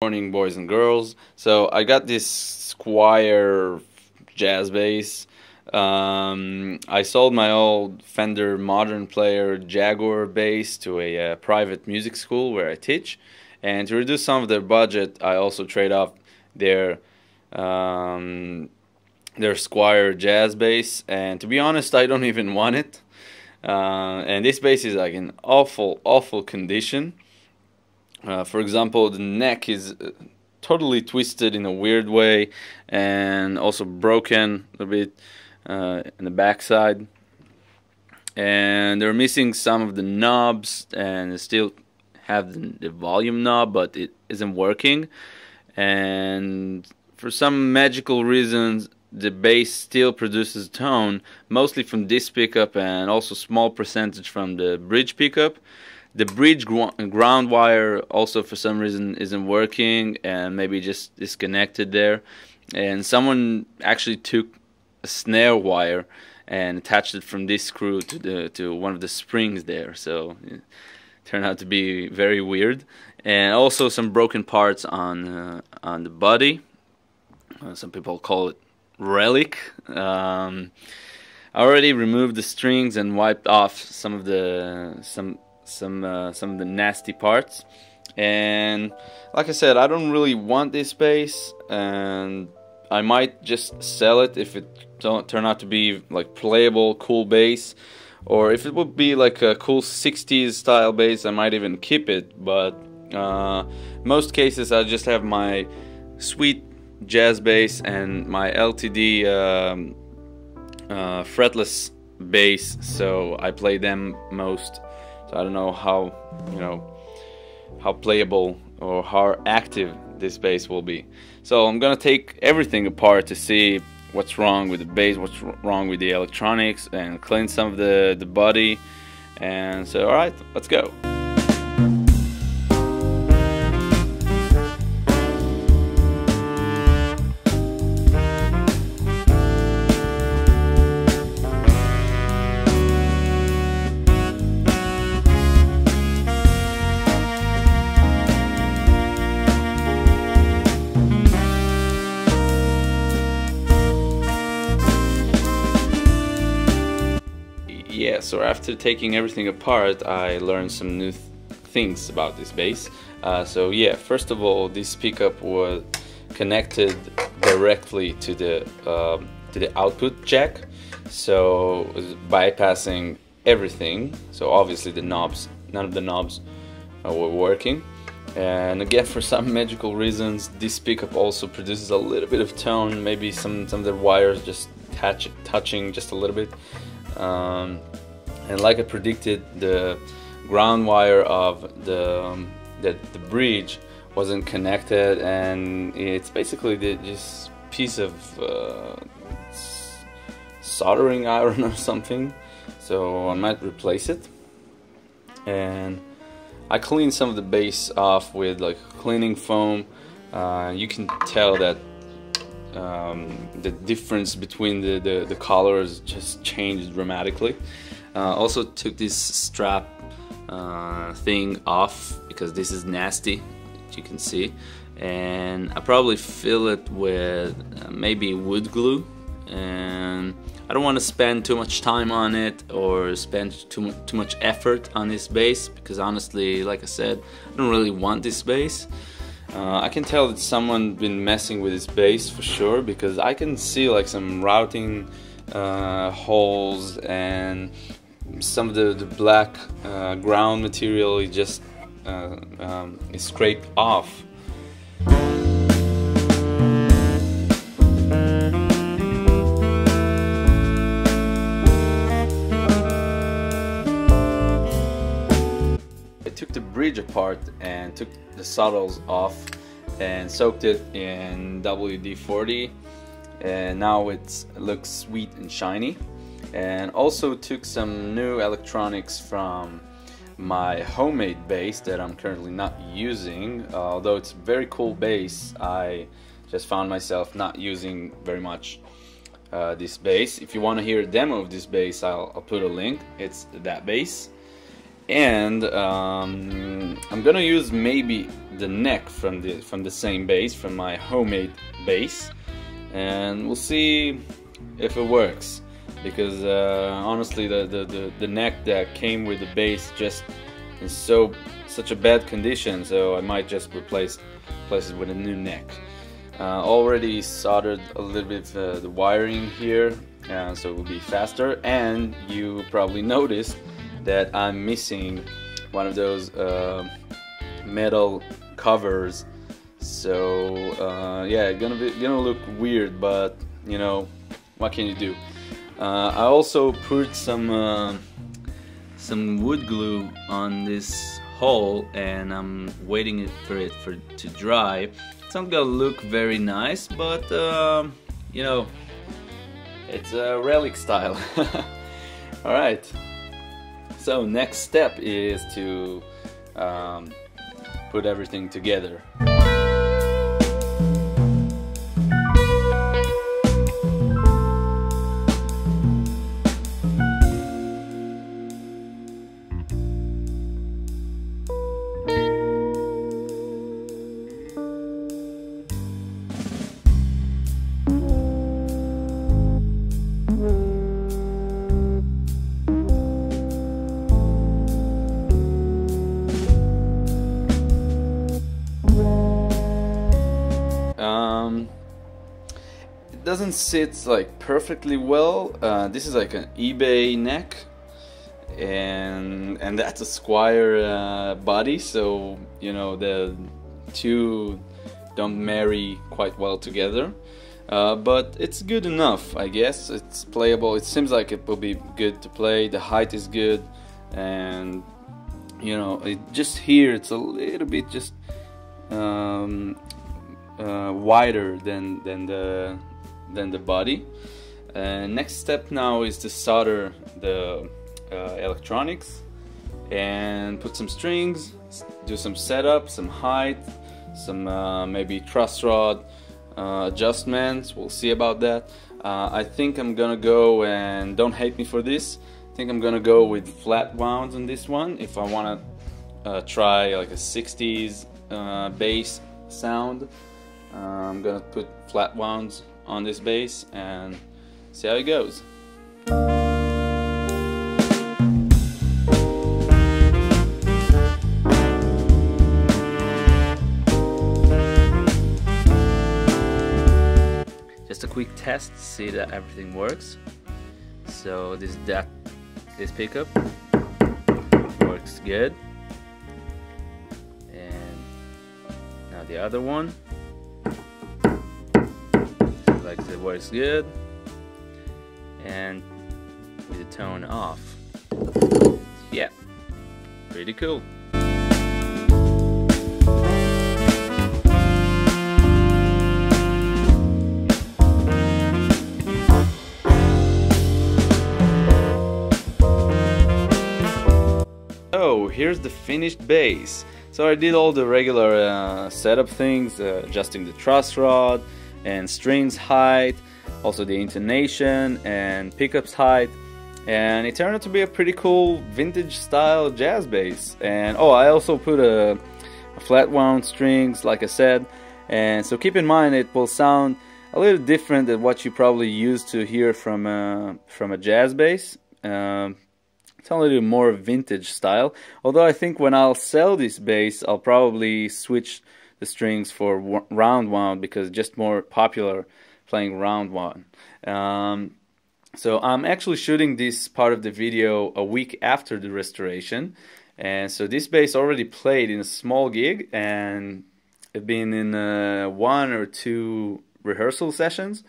Morning, boys and girls. So I got this Squire jazz bass. I sold my old Fender Modern Player Jaguar bass to a private music school where I teach, and to reduce some of their budget, I also trade off their Squire jazz bass. And to be honest, I don't even want it. And this bass is like in awful condition. For example, the neck is totally twisted in a weird way, and also broken a bit in the backside. And they're missing some of the knobs, and they still have the volume knob, but it isn't working. And for some magical reasons, the bass still produces tone, mostly from this pickup and also small percentage from the bridge pickup. The bridge ground wire also for some reason isn't working, and maybe just disconnected there. And someone actually took a snare wire and attached it from this screw to one of the springs there. So it turned out to be very weird. And also some broken parts on the body. Some people call it relic. I already removed the strings and wiped off some of the nasty parts. And like I said, I don't really want this bass, and I might just sell it if it don't turn out to be like playable, cool bass. Or if it would be like a cool 60s style bass, I might even keep it. But most cases I just have my sweet jazz bass and my LTD fretless bass, so I play them most. So I don't know how playable or how active this bass will be. So I'm gonna take everything apart to see what's wrong with the bass, what's wrong with the electronics, and clean some of the body. And so, alright, let's go. Yeah, so after taking everything apart, I learned some new things about this bass. So yeah, first of all, this pickup was connected directly to the output jack, so it was bypassing everything. So obviously the knobs, none of the knobs were working. And again, for some magical reasons, this pickup also produces a little bit of tone. Maybe some of the wires just touching just a little bit. And like I predicted, the ground wire of the bridge wasn't connected, and it's basically this piece of soldering iron or something. So I might replace it. And I cleaned some of the bass off with like cleaning foam. You can tell that the difference between the colors just changed dramatically. Also took this strap thing off because this is nasty, as you can see, and I probably fill it with maybe wood glue. And I don't want to spend too much time on it or spend too much effort on this bass, because honestly, like I said, I don't really want this bass. I can tell that someone been messing with this bass for sure, because I can see like some routing holes, and some of the black ground material is just is scraped off. I took the bridge apart and took the saddles off and soaked it in WD-40, and now it looks sweet and shiny. And also took some new electronics from my homemade bass that I'm currently not using. Although it's a very cool bass, I just found myself not using very much this bass. If you want to hear a demo of this bass, I'll put a link. It's that bass. And I'm gonna use maybe the neck from the same bass, from my homemade bass, and we'll see if it works. Because honestly, the neck that came with the bass just is such a bad condition, so I might just replace it with a new neck. Already soldered a little bit the wiring here, so it will be faster. And you probably noticed that I'm missing one of those metal covers, so yeah, it's gonna look weird, but you know, what can you do? I also put some wood glue on this hole, and I'm waiting for it to dry. It's not gonna look very nice, but you know, it's a relic style. Alright, so next step is to put everything together. It doesn't sit like perfectly well. This is like an eBay neck, and that's a Squire body, so you know the two don't marry quite well together. But it's good enough, I guess. It's playable. It seems like it will be good to play. The height is good, and you know, it just here it's a little bit just wider than the body. Next step now is to solder the electronics and put some strings, do some setup, some height, some maybe truss rod adjustments. We'll see about that. I think I'm gonna go, and don't hate me for this, I think I'm gonna go with flat wounds on this one if I wanna try like a 60s bass sound. I'm gonna put flat wounds on this bass and see how it goes. Just a quick test to see that everything works. So this pickup works good, and now the other one, like it works good, and with the tone off. Yeah, pretty cool. So here's the finished bass. So I did all the regular setup things, adjusting the truss rod and strings height, also the intonation and pickups height, and it turned out to be a pretty cool vintage style jazz bass. And oh, I also put a flat wound strings, like I said, and so keep in mind it will sound a little different than what you probably used to hear from a jazz bass. It's a little more vintage style, although I think when I'll sell this bass I'll probably switch the strings for round wound, because it's just more popular playing round wound. So I'm actually shooting this part of the video a week after the restoration, and so this bass already played in a small gig, and it's been in 1 or 2 rehearsal sessions,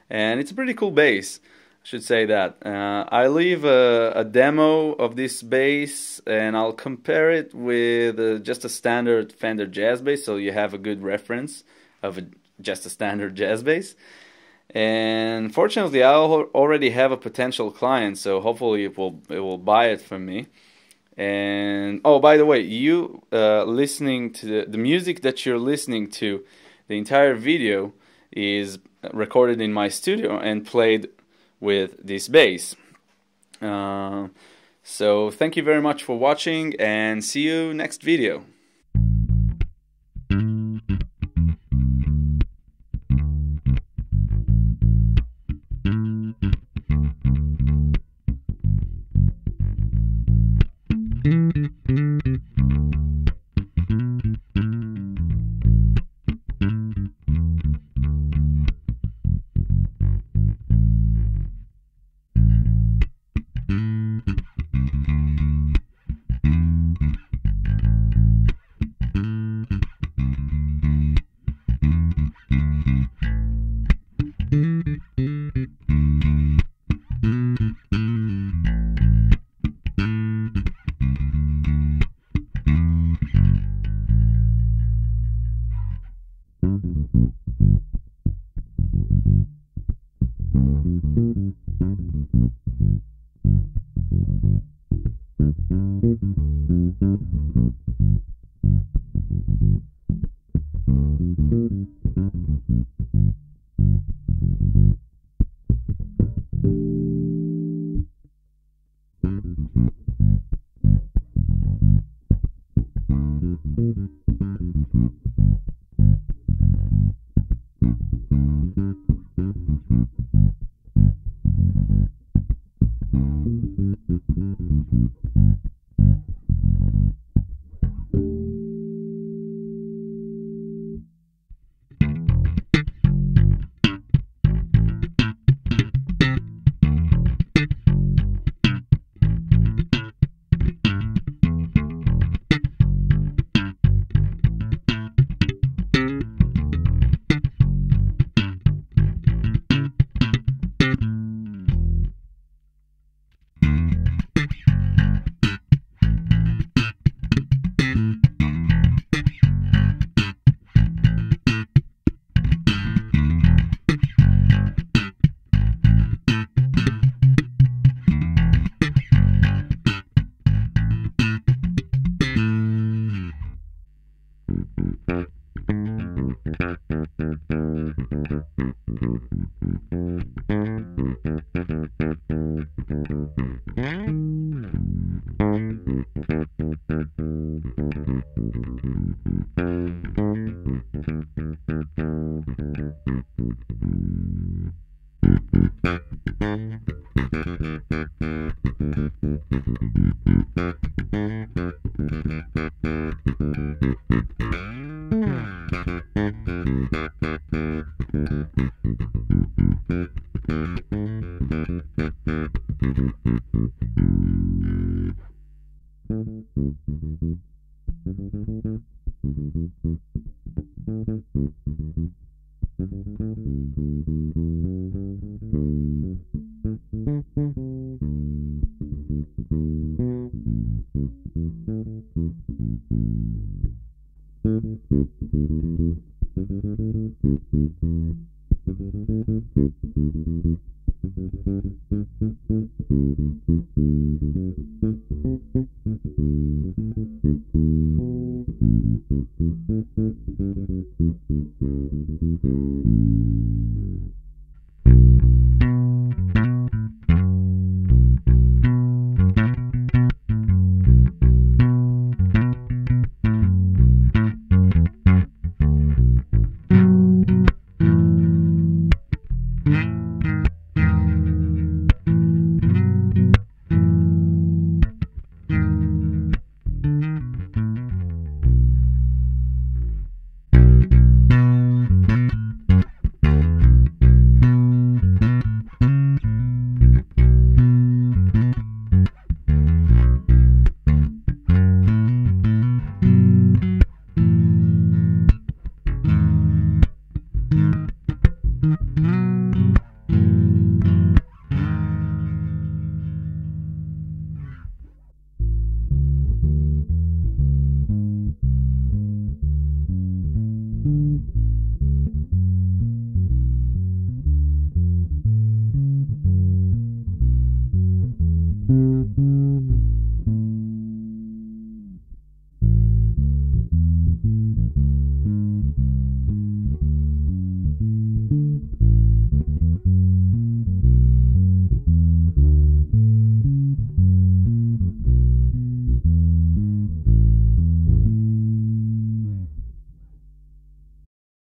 and it's a pretty cool bass. Should say that. I leave a demo of this bass, and I'll compare it with just a standard Fender jazz bass, so you have a good reference of just a standard jazz bass. And fortunately, I already have a potential client, so hopefully it will buy it from me. And oh, by the way, you listening to the music that you're listening to, the entire video is recorded in my studio and played with this bass. So thank you very much for watching, and see you next video.